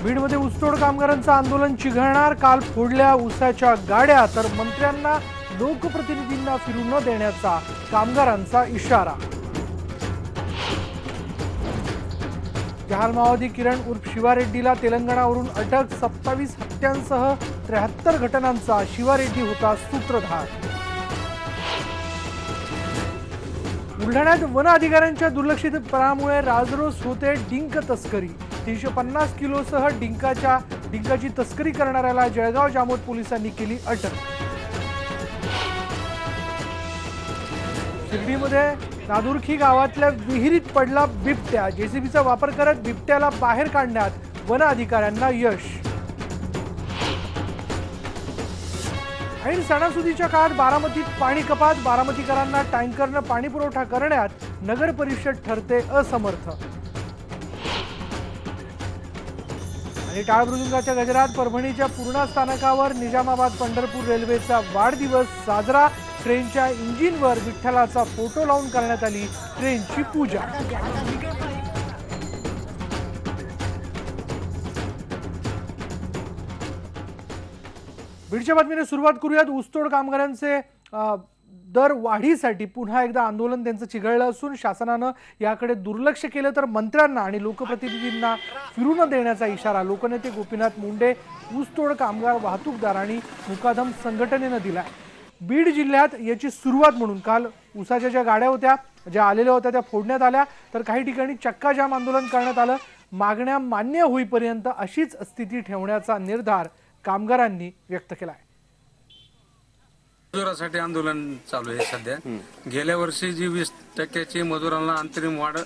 बीडमध्ये ऊसतोड कामगारांचं आंदोलन चिघळणार। काल फोडल्या ऊसाच्या गाड्या, तर मंत्र्यांना लोकप्रतिनिधींना फिरू न देण्याचा कामगारांचा इशारा। जहाल माओवादी किरण उर्फ शिवा रेड्डीला तेलंगणावरून अटक। 27 हत्यांसह 73 घटनांचा शिवा रेड्डी होता सूत्रधार। बुलढाण्यात वन अधिकाऱ्यांच्या दुर्लक्षितपणामुळे राजरोस होते डिंक तस्करी। 350 किलोसह डिंकाची तस्करी करणाऱ्याला जळगाव जामोद पोलिसांनी केली अटक। शिर्डीमध्ये नादुर्खी गावातल्या विहिरीत पडला बिबट्या। जेसीबीचा वापर करत बिबट्याला बाहेर काढण्यात वन अधिकाऱ्यांना यश। ऐन सणासुदीच्या काळात बारामतीत पाणी कपात। बारामतीकरांना टँकरनं पाणी पुरवठा करण्यात नगर परिषद ठरते असमर्थ। आणि टाळ मृदुंगाच्या गजरात परभणीच्या पूर्णा स्थानकावर निजामाबाद पंढरपूर रेल्वेचा वाढदिवस साजरा। ट्रेनच्या इंजिनवर विठ्ठलाचा फोटो लावून करण्यात आली ट्रेनची पूजा। बीडच्या बातमीने सुरुवात करूयात। ऊसतोड कामगारांचे दर वाढीसाठी पुन्हा एकदा आंदोलन त्यांचं चिघळलं असून शासनानं याकडे दुर्लक्ष केलं तर मंत्र्यांना आणि लोकप्रतिनिधींना फिरू न देण्याचा इशारा लोकनेते गोपीनाथ मुंडे, ऊसतोड कामगार वाहतूकदार आणि मुकादम संघटनेनं दिलाय। बीड जिल्ह्यात याची सुरुवात म्हणून काल ऊसाच्या ज्या गाड्या होत्या, ज्या आलेल्या होत्या, त्या फोडण्यात आल्या, तर काही ठिकाणी चक्का जाम आंदोलन करण्यात आलं। मागण्या मान्य होईपर्यंत अशीच स्थिती ठेवण्याचा निर्धार कामगारांनी व्यक्त केलाय। मजुरासाठी आंदोलन चालू आहे सध्या। गेल्या वर्षी जी 20% मजुरांना अंतरिम वाढ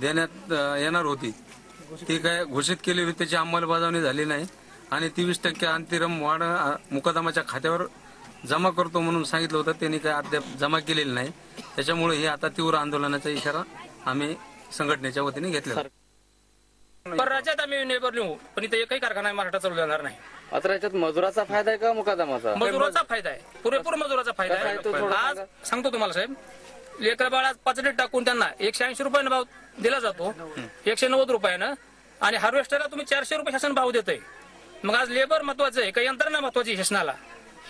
देण्यात येणार होती, ती काय घोषित केली होती, त्याची अंमलबजावणी झाली नाही आणि 23% अंतरिम वाढ मुकादमाच्या खात्यावर जमा करतो म्हणून सांगितलं होतं, त्यांनी काय अद्याप जमा केलेली नाही। त्याच्यामुळे हे आता तीव्र आंदोलनाचा इशारा आम्ही संघटनेच्या वतीने घेतलेला। राज्यात आम्ही नेबर लिहू, पण इथे एकही कारखाना महाराष्ट्र चालू जाणार नाही। आता याच्यात मजुराचा फायदा आहे का मुकादमाचा? मजुराचा फायदा आहे, पुरेपूर मजुराचा फायदा आहे। आज सांगतो तुम्हाला साहेब, लेकर बाळा पाचडे टाकून त्यांना 180 रुपयानं भाव दिला जातो, 190 रुपयानं, आणि हार्वेस्टरला तुम्ही 400 रुपये शासन भाव देतोय। मग आज लेबर महत्वाचं आहे का यंत्रणा महत्वाची शासनाला,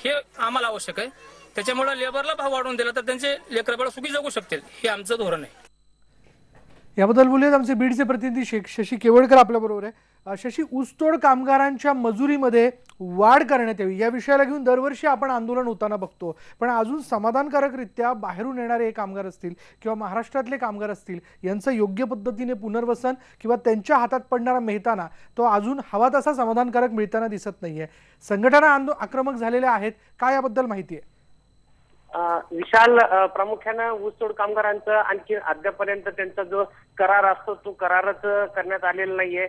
हे आम्हाला आवश्यक आहे। त्याच्यामुळे लेबरला भाव वाढवून दिला तर त्यांचे लेकर बाळ सुखी जगू शकतील, हे आमचं धोरण आहे। याबद्दल बोलूयात आमचे बीडचे प्रतिनिधी शशी केवळकर आपल्या बरोबर आहे। शशी, ऊसतोड कामगारांच्या मजुरीमध्ये वाढ करण्यात यावी या विषयाला घेऊन दरवर्षी आपण आंदोलन होताना बघतो, पण अजून समाधानकारकरित्या बाहेरून येणारे कामगार असतील किंवा महाराष्ट्रातले कामगार असतील, यांचं योग्य पद्धतीने पुनर्वसन किंवा त्यांच्या हातात पडणारा मेहताना तो अजून हवा तसा समाधानकारक मिळताना दिसत नाहीये। संघटना आक्रमक झालेल्या आहेत, काय याबद्दल माहिती आहे? विशाल, प्रामुख्यानं ऊसतोड कामगारांचं आणखी अद्यापर्यंत त्यांचा जो करार असतो तो करारच करण्यात आलेला नाहीये।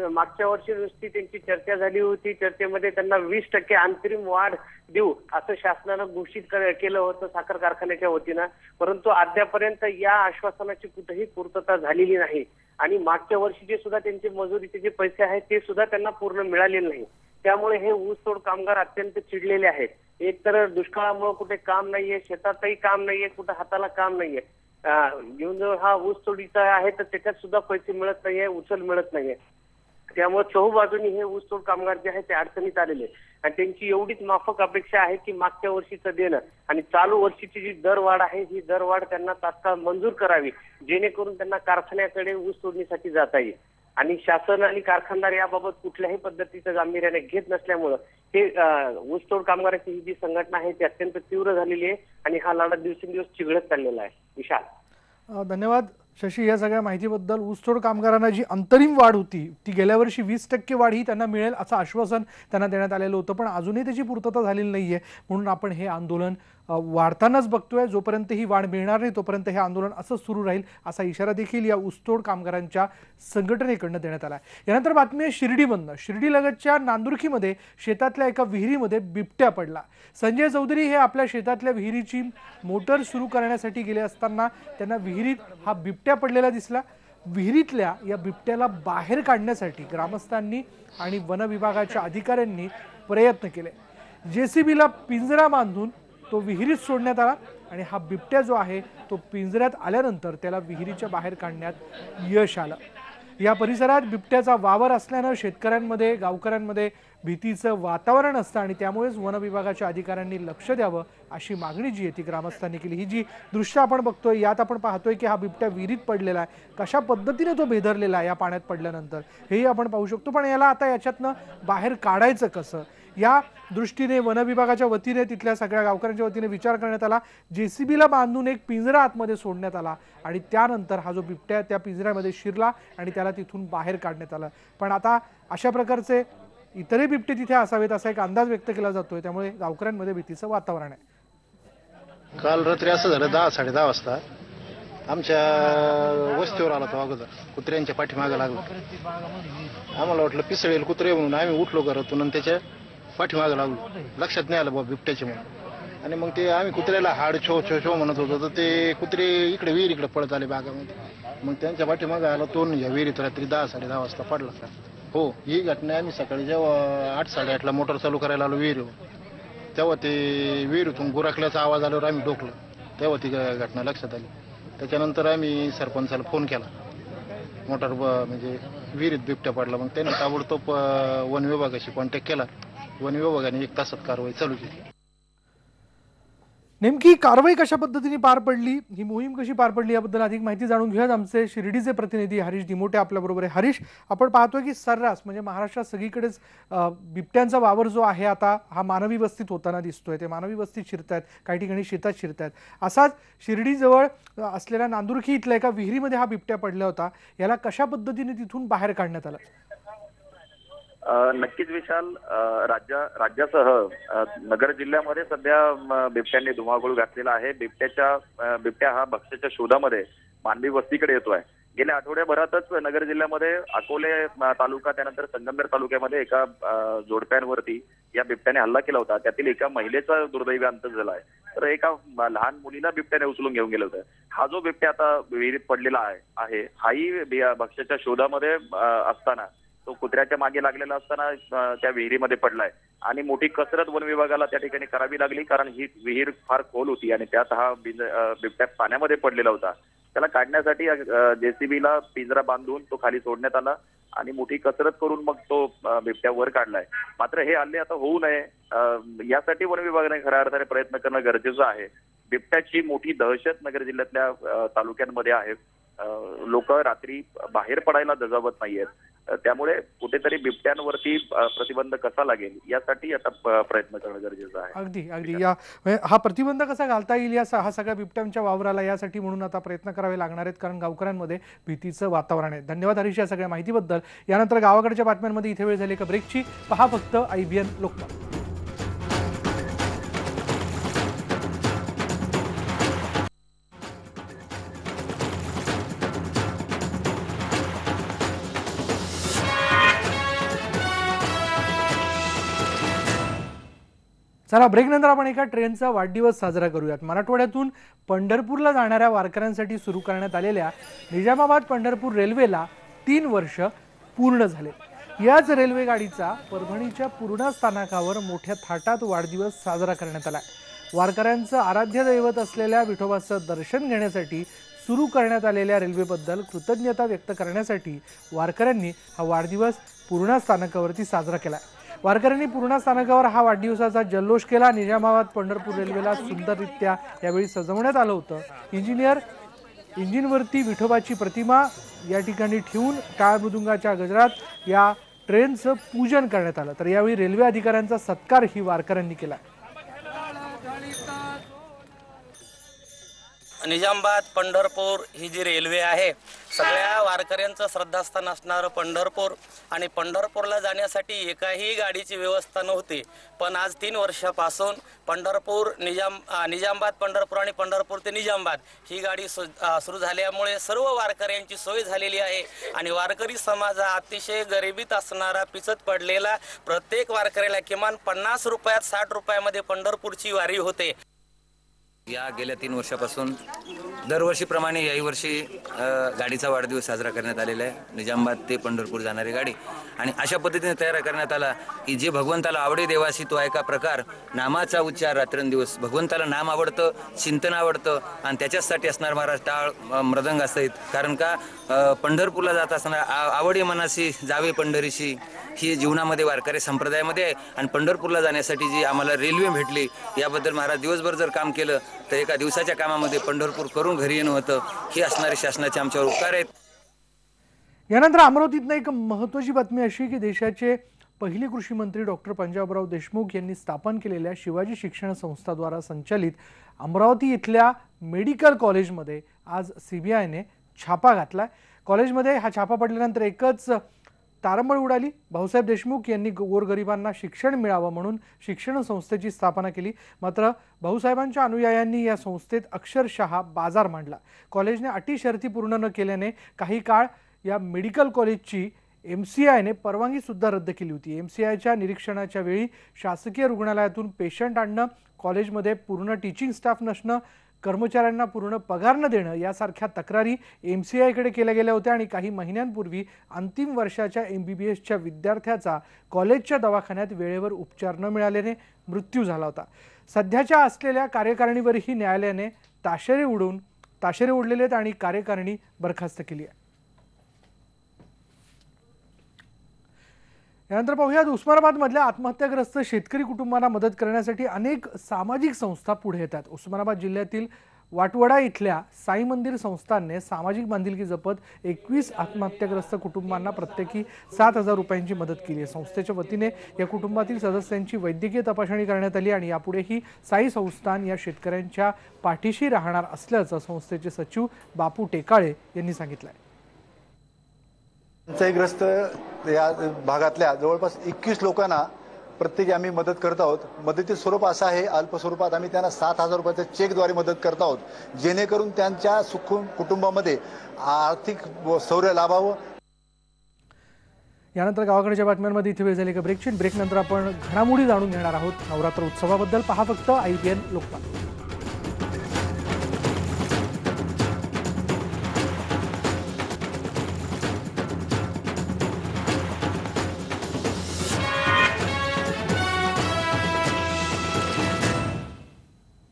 मागच्या वर्षी नुसती त्यांची चर्चा झाली होती, चर्चेमध्ये त्यांना 20% अंतरिम वाढ देऊ असं शासनानं घोषित केलं होतं साखर कारखान्याच्या वतीनं, परंतु अद्यापर्यंत या आश्वासनाची कुठेही पूर्तता झालेली नाही आणि मागच्या वर्षीचे सुद्धा त्यांचे मजुरीचे जे पैसे आहेत ते सुद्धा त्यांना पूर्ण मिळालेले नाही। त्यामुळे हे ऊसतोड कामगार अत्यंत चिडलेले आहेत। एक तर दुष्काळामुळे कुठे काम नाहीये, शेतातही काम नाहीये, कुठे हाताला काम नाहीये। घेऊन जो हा ऊस तोडीचा आहे तर त्याच्यात सुद्धा पैसे मिळत नाहीये, उचल मिळत नाहीये। त्यामुळे चहूबाजूनी हे ऊसतोड कामगार जे आहेत ते अडचणीत आलेले आणि त्यांची एवढीच माफक अपेक्षा आहे की मागच्या वर्षीचं देणं आणि चालू वर्षीची जी दरवाढ आहे ही दरवाढ त्यांना तात्काळ मंजूर करावी, जेणेकरून त्यांना कारखान्याकडे ऊस तोडणीसाठी जाता येईल। आणि शासन आणि कारखानदार याबाबत कुठल्याही पद्धतीचं गांभीर्याने घेत नसल्यामुळं हे ऊसतोड कामगारांची ही जी संघटना आहे ती अत्यंत तीव्र झालेली आहे आणि हा लढा दिवसेंदिवस चिघळत चाललेला आहे। विशाल, धन्यवाद शशी या सगळ्या माहितीबद्दल। ऊसतोड कामगारांना जी अंतरिम वाढ होती ती गेल्या वर्षी 20% वाढ ही त्यांना मिळेल असं आश्वासन त्यांना देण्यात आलेलं होतं, पण अजूनही त्याची पूर्तता झालेली नाहीये, म्हणून आपण हे आंदोलन वाढतानाच बघतोय। जोपर्यंत ही वाढ मिळणार नाही तोपर्यंत हे आंदोलन असंच सुरू राहील असा इशारा देखील या ऊसतोड कामगारांच्या संघटनेकडनं देण्यात आला आहे। यानंतर बातमी आहे शिर्डीमधनं। शिर्डीलगतच्या नांदुर्खीमध्ये शेतातल्या एका विहिरीमध्ये बिबट्या पडला। संजय चौधरी हे आपल्या शेतातल्या विहिरीची मोटर सुरू करण्यासाठी गेले असताना त्यांना विहिरीत हा बिबट्या पडलेला दिसला। विहिरीतल्या या बिबट्याला बाहेर काढण्यासाठी ग्रामस्थांनी आणि वन विभागाच्या अधिकाऱ्यांनी प्रयत्न केले। जेसीबीला पिंजरा बांधून तो विहिरीत सोडण्यात आला आणि हा बिबट्या जो आहे तो पिंजऱ्यात आल्यानंतर त्याला विहिरीच्या बाहेर काढण्यात यश आलं। या परिसरात बिबट्याचा वावर असल्यानं शेतकऱ्यांमध्ये गावकऱ्यांमध्ये भीतीचं वातावरण असतं आणि त्यामुळेच वन विभागाच्या अधिकाऱ्यांनी लक्ष द्यावं अशी मागणी जी आहे ती ग्रामस्थांनी केली। ही जी दृश्य आपण बघतोय यात आपण पाहतोय की हा बिबट्या विहिरीत पडलेला आहे, कशा पद्धतीने तो बेधरलेला आहे या पाण्यात पडल्यानंतर हेही आपण पाहू शकतो। पण याला आता याच्यातनं बाहेर काढायचं कसं या दृष्टीने वन विभागाच्या वतीने तिथल्या सगळ्या गावकऱ्यांच्या वतीने विचार करण्यात आला। जेसीबीला बांधून एक पिंजरा आतमध्ये सोडण्यात आला आणि त्यानंतर हा जो बिबट्या त्या पिंजऱ्यामध्ये शिरला आणि त्याला तिथून बाहेर काढण्यात आलं। पण आता अशा प्रकारचे इतरही बिबटे तिथे असावेत असा एक अंदाज व्यक्त केला जातोय, त्यामुळे गावकऱ्यांमध्ये भीतीचं वातावरण आहे। काल रात्री असं झालं 10-10:30 वाजता आमच्या वस्तीवर आला तो अगोदर, कुत्र्यांच्या पाठीमागे लागला। आम्हाला वाटलं पिसळेल कुत्रे म्हणून आम्ही उठलो घरातून आणि त्याच्या पाठीमागे लागलो। लक्षात नाही आलं बाबा बिबट्याचे म्हणून, आणि मग ते आम्ही कुत्र्याला हाड छो छो छो म्हणत होतो तर ते कुत्रे इकडे विहिरीकडे पळत आले बागामध्ये। मग त्यांच्या पाठीमागे आला तो विहिरीत रात्री 10-10:30 वाजता पडला। हो, ही घटना आम्ही सकाळी जेव्हा 8-8:30ला मोटर चालू करायला आलो विहिरीवर, तेव्हा ते विहिरीतून गुराखल्याचा आवाज आल्यावर आम्ही डोकलो, तेव्हा ती घटना लक्षात आली। त्याच्यानंतर आम्ही सरपंचाला फोन केला, मोटर म्हणजे विहिरीत बिबट्या पडला। मग त्यांनी ताबडतोब वन विभागाशी कॉन्टॅक्ट केला, वन विभागाने 1 तासात कारवाई चालू केली। नेमकी कारवाई कशा पद्धतीने पार पडली, ही मोहीम कशी पार पडली याबद्दल अधिक माहिती जाणून घेऊयात। आमचे शिर्डीचे प्रतिनिधी हरीश दिमोटे आपल्याबरोबर आहे। हरीश, आपण पाहतोय की सर्रास म्हणजे महाराष्ट्रात सगळीकडेच बिबट्यांचा वावर जो आहे आता हा मानवी वस्तीत होताना दिसतोय। ते मानवी वस्तीत शिरतायत, काही ठिकाणी शेतात शिरतायत। असाच शिर्डीजवळ असलेल्या नांदुरखी इथल्या एका विहिरीमध्ये हा बिबट्या पडला होता, याला कशा पद्धतीने तिथून बाहेर काढण्यात आलं? नक्कीच विशाल, राज्यासह नगर जिल्ह्यामध्ये सध्या बिबट्यांनी धुमाकूळ घातलेला आहे। बिबट्या हा भक्ष्याच्या शोधामध्ये मानवी वस्तीकडे येतोय। गेल्या आठवड्याभरातच नगर जिल्ह्यामध्ये अकोले तालुका त्यानंतर संगमनेर तालुक्यामध्ये एका जोडप्यांवरती या बिबट्याने हल्ला केला होता। त्यातील एका महिलेचा दुर्दैवी अंत झाला आहे, तर एका लहान मुलीला बिबट्याने उचलून घेऊन गेलं होतं। हा जो बिबट्या आता विहिरीत पडलेला आहे हाही भक्ष्याच्या शोधामध्ये असताना तो कुत्र्याच्या मागे लागलेला असताना त्या विहिरीमध्ये पडलाय आणि मोठी कसरत वन विभागाला त्या ठिकाणी करावी लागली, कारण ही विहीर फार खोल होती आणि त्यात हा बिबट्या पाण्यामध्ये पडलेला होता। त्याला काढण्यासाठी जेसीबीला पिंजरा बांधून तो खाली सोडण्यात आला आणि मोठी कसरत करून मग तो बिबट्या वर काढलाय। मात्र हे हल्ले आता होऊ नये यासाठी वन विभागाने खऱ्या अर्थाने प्रयत्न करणं गरजेचं आहे। बिबट्याची मोठी दहशत नगर जिल्ह्यातल्या तालुक्यांमध्ये आहे। लोक रात्री बाहेर पडायला दजावत नाहीयेत, त्यामुळे कुठेतरी बिबट्यांवरती प्रतिबंध कसा लागेल यासाठी आता प्रयत्न करणं गरजेचं आहे। अगदी हा प्रतिबंध कसा घालता येईल हा सगळ्या बिबट्यांच्या वावराला, यासाठी म्हणून आता प्रयत्न करावे लागणार आहेत, कारण गावकऱ्यांमध्ये भीतीचं वातावरण आहे। धन्यवाद हरीश या सगळ्या माहितीबद्दल। यानंतर गावाकडच्या बातम्यांमध्ये इथे वेळ झाली का ब्रेकची, पहा फक्त IBN लोकमत। चला ब्रेक नंतर आपण एका ट्रेनचा वाढदिवस साजरा करूयात। मराठवाड्यातून पंढरपूरला जाणाऱ्या वारकऱ्यांसाठी सुरू करण्यात आलेल्या निजामाबाद पंढरपूर रेल्वेला 3 वर्ष पूर्ण झाले। याच रेल्वे गाडीचा परभणीच्या पूर्णा स्थानकावर मोठ्या थाटात वाढदिवस साजरा करण्यात आला। वारकऱ्यांचं आराध्य दैवत असलेल्या विठोबाचं दर्शन घेण्यासाठी सुरू करण्यात आलेल्या रेल्वेबद्दल कृतज्ञता व्यक्त करण्यासाठी वारकऱ्यांनी हा वाढदिवस पूर्णा स्थानकावरती साजरा केला। वारकऱ्यांनी पूर्णा स्थानकावर हा वाढदिवसाचा जल्लोष केला। निजामाबाद पंढरपूर रेल्वेला सुंदररित्या यावेळी सजवण्यात आलं होतं। इंजिनवरती विठोबाची प्रतिमा या ठिकाणी ठेवून टाळ मृदुंगाच्या गजरात या ट्रेनचं पूजन करण्यात आलं। तर यावेळी रेल्वे अधिकाऱ्यांचा सत्कार ही वारकऱ्यांनी केला। निजामाबाद पंढरपूर ही जी रेल्वे आहे, सगळ्या वारकऱ्यांचं श्रद्धास्थान असणारं पंढरपूर, आणि पंढरपूरला जाण्यासाठी एकाही गाडीची व्यवस्था नव्हती। पण आज 3 वर्षापासून पंढरपूर निजामाबाद पंढरपूर आणि पंढरपूर ते निजामाबाद ही गाडी सुरू झाल्यामुळे सर्व वारकऱ्यांची सोय झालेली आहे। आणि वारकरी समाज हा अतिशय गरिबीत असणारा, पिचत पडलेला, प्रत्येक वारकऱ्याला किमान 50 रुपयात 60 रुपयामध्ये पंढरपूरची वारी होते। या गेल्या 3 वर्षापासून दरवर्षीप्रमाणे याही वर्षी गाडीचा वाढदिवस साजरा करण्यात आलेला आहे। निजामाबाद ते पंढरपूर जाणारी गाडी आणि अशा पद्धतीने तयार करण्यात आला की जे भगवंताला आवडे देवासी तो ऐका प्रकार, नामाचा उच्चार रात्रंदिवस। भगवंताला नाम आवडतं, चिंतन आवडतं आणि त्याच्यासाठी असणार महाराज टाळ मृदंग असतात। कारण का पंढरपूरला जात असताना आवडे मनासी जावे पंढरीशी ही जीवनामध्ये वारकरी संप्रदायामध्ये आहे आणि पंढरपूरला जाण्यासाठी जी आम्हाला रेल्वे भेटली याबद्दल महाराज दिवसभर जर काम केलं तर एका दिवसाच्या कामामध्ये पंढरपूर करून घरी येणं होतं। ही असणारे शासनाचे आमच्यावर उपकार आहेत। यानंतर अमरावतीतनं एक महत्त्वाची बातमी अशी की देशाचे पहिले कृषी मंत्री डॉक्टर पंजाबराव देशमुख यांनी स्थापन केलेल्या शिवाजी शिक्षण संस्थाद्वारा संचालित अमरावती इथल्या मेडिकल कॉलेजमध्ये आज सीबीआयने छापा घातला। कॉलेजमध्ये हा छापा पडल्यानंतर एकच तारंबळ उडाली। भाऊसाहेब देशमुख यांनी गोरगरिबांना शिक्षण मिळावं म्हणून शिक्षण संस्थेची स्थापना केली, मात्र भाऊसाहेबांच्या अनुयायांनी या संस्थेत अक्षरशः बाजार मांडला। कॉलेजने अटी शर्ती पूर्ण न केल्याने काही काळ या मेडिकल कॉलेजची MCIने परवानगी सुद्धा रद्द केली होती। MCIच्या निरीक्षणाच्या वेळी शासकीय रुग्णालयातून पेशंट आणणं, कॉलेजमध्ये पूर्ण टीचिंग स्टाफ नसणं, कर्मचाऱ्यांना पूर्ण पगार न देणं यासारख्या तक्रारी MCIकडे केल्या गेल्या होत्या आणि काही महिन्यांपूर्वी अंतिम वर्षाच्या MBBSच्या विद्यार्थ्याचा कॉलेजच्या दवाखान्यात वेळेवर उपचार न मिळाल्याने मृत्यू झाला होता। सध्याच्या असलेल्या कार्यकारिणीवरही न्यायालयाने ताशेरे उडलेले आहेत आणि कार्यकारिणी बरखास्त केली आहे। यानंतर पाहूयात उस्मानाबादमधल्या आत्महत्याग्रस्त शेतकरी कुटुंबांना मदत करण्यासाठी अनेक सामाजिक संस्था पुढे येतात। उस्मानाबाद जिल्ह्यातील वाटवडा इथल्या साई मंदिर संस्थानने सामाजिक बांधिलकी जपत 21 आत्महत्याग्रस्त कुटुंबांना प्रत्येकी 7,000 रुपयांची मदत केली आहे। संस्थेच्या वतीने या कुटुंबातील सदस्यांची वैद्यकीय तपासणी करण्यात आली आणि यापुढेही साई संस्थान या शेतकऱ्यांच्या पाठीशी राहणार असल्याचं संस्थेचे सचिव बापू टेकाळे यांनी सांगितलं आहे। टंचाईग्रस्त या भागातल्या जवळपास 21 लोकांना प्रत्येकी आम्ही मदत करत आहोत। मदतीचे स्वरूप असं आहे, अल्प स्वरूपात आम्ही त्यांना 7,000 रुपयाच्या चेकद्वारे मदत करत आहोत, जेणेकरून त्यांच्या कुटुंबामध्ये आर्थिक शौर्य लाभावं। यानंतर गावाकडच्या बातम्यांमध्ये इथे वेळ झाली का ब्रेकची। ब्रेकनंतर आपण घडामोडी जाणून घेणार आहोत नवरात्र उत्सवाबद्दल। पहा फक्त IBN लोकमत।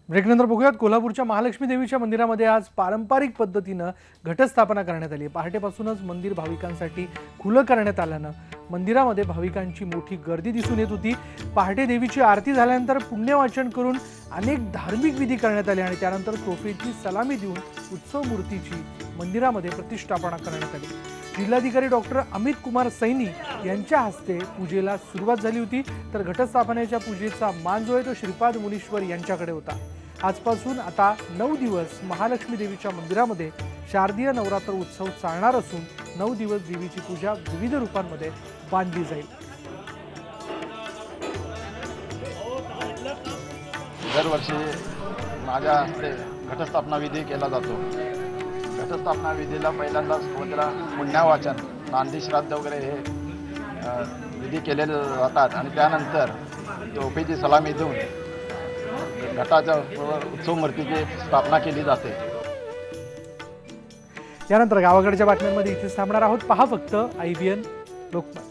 ब्रेकनंतर बघूयात कोल्हापूरच्या महालक्ष्मी देवीच्या मंदिरामध्ये आज पारंपरिक पद्धतीनं घटस्थापना करण्यात आली। पहाटेपासूनच मंदिर भाविकांसाठी खुलं करण्यात आल्यानं मंदिरामध्ये भाविकांची मोठी गर्दी दिसून येत होती। पहाटे देवीची आरती झाल्यानंतर पुण्यवाचन करून अनेक धार्मिक विधी करण्यात आले आणि त्यानंतर तोफेची सलामी देऊन उत्सव मूर्तीची मंदिरामध्ये प्रतिष्ठापना करण्यात आली। जिल्हाधिकारी डॉक्टर अमित कुमार सैनी यांच्या हस्ते पूजेला सुरुवात झाली होती, तर घटस्थापनेच्या पूजेचा मान जो आहे तो श्रीपाद मुनीश्वर यांच्याकडे होता। आजपासून आता 9 दिवस महालक्ष्मी देवीच्या मंदिरामध्ये शारदीय नवरात्र उत्सव चालणार असून 9 दिवस देवीची पूजा विविध रूपांमध्ये बांधली जाईल। दरवर्षी माझ्या हस्ते घटस्थापना विधी केला जातो। घटस्थापना विधीला पहिल्यांदा सुरुवातीला पुण्यवाचन, नांदी श्राद्ध वगैरे हे विधी केलेले जातात आणि त्यानंतर तोफेची सलामी देऊन घटाच्या उत्सव मूर्तीची स्थापना केली जाते। यानंतर गावाकडच्या बातम्यांमध्ये इथे थांबणार आहोत। पहा फक्त IBN लोकमत।